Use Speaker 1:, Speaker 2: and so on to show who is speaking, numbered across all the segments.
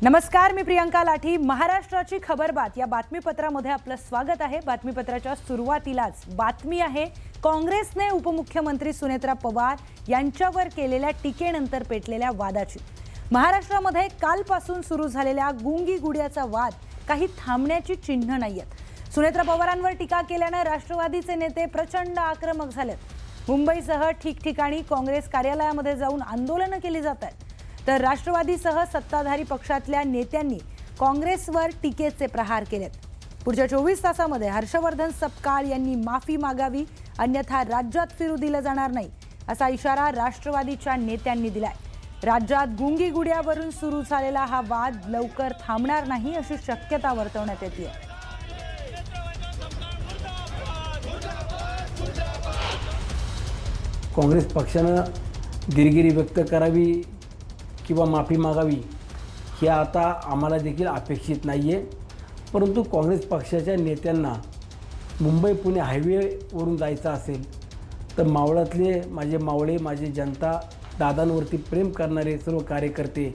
Speaker 1: नमस्कार, मी प्रियंका लाठी. महाराष्ट्राची खबरबात या बातमीपत्रामध्ये आपलं स्वागत आहे. बातमीपत्राच्या सुरुवातीलाच बातमी आहे काँग्रेसने उपमुख्यमंत्री सुनेत्रा पवार यांच्यावर केलेल्या टीकेनंतर पेटलेल्या वादाची. महाराष्ट्रामध्ये कालपासून सुरू झालेल्या गुंगी गुड्याचा वाद काही थांबण्याची चिन्ह नाहीयेत. सुनेत्रा पवारांवर टीका केल्याने राष्ट्रवादीचे नेते प्रचंड आक्रमक झालेत. मुंबईसह ठिकठिकाणी काँग्रेस कार्यालयामध्ये जाऊन आंदोलनं केली जात आहेत. तर राष्ट्रवादीसह सत्ताधारी पक्षातल्या नेत्यांनी काँग्रेसवर टीकेचे प्रहार केलेत. पुढच्या 24 तासामध्ये हर्षवर्धन सपकाळ यांनी माफी मागावी, अन्यथा राज्यात फिरू दिलं जाणार नाही असा इशारा राष्ट्रवादीच्या नेत्यांनी दिलाय. राज्यात गुंगी गुड्यावरून सुरू झालेला हा वाद लवकर थांबणार नाही अशी शक्यता वर्तवण्यात येते.
Speaker 2: काँग्रेस पक्षानं दिलगिरी व्यक्त करावी किंवा माफी मागावी हे आता आम्हाला देखील अपेक्षित नाही आहे. परंतु काँग्रेस पक्षाच्या नेत्यांना मुंबई पुणे हायवेवरून जायचं असेल तर मावळातले माझे मावळे, माझी जनता, दादांवरती प्रेम करणारे सर्व कार्यकर्ते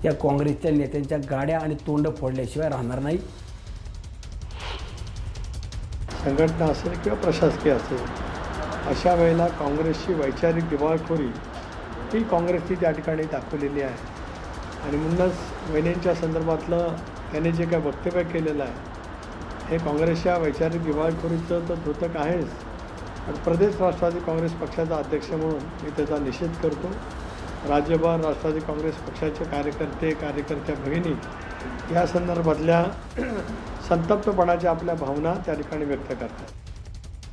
Speaker 2: या काँग्रेसच्या नेत्यांच्या गाड्या आणि तोंड फोडल्याशिवाय राहणार नाही.
Speaker 3: संघटना असेल किंवा प्रशासकीय असेल, अशा वेळेला काँग्रेसची वैचारिक दिवाळखोरी ही काँग्रेसची त्या ठिकाणी दाखवलेली आहे. आणि म्हणूनच वहिनींच्या संदर्भातलं त्याने जे काय वक्तव्य केलेलं आहे हे काँग्रेसच्या वैचारिक दिवाळखोरीचं तर द्योतक आहेच, पण प्रदेश राष्ट्रवादी काँग्रेस पक्षाचा अध्यक्ष म्हणून मी त्याचा निषेध करतो. राज्यभर राष्ट्रवादी काँग्रेस पक्षाचे कार्यकर्त्या भगिनी या संदर्भातल्या संतप्तपणाच्या आपल्या भावना त्या ठिकाणी व्यक्त करतात.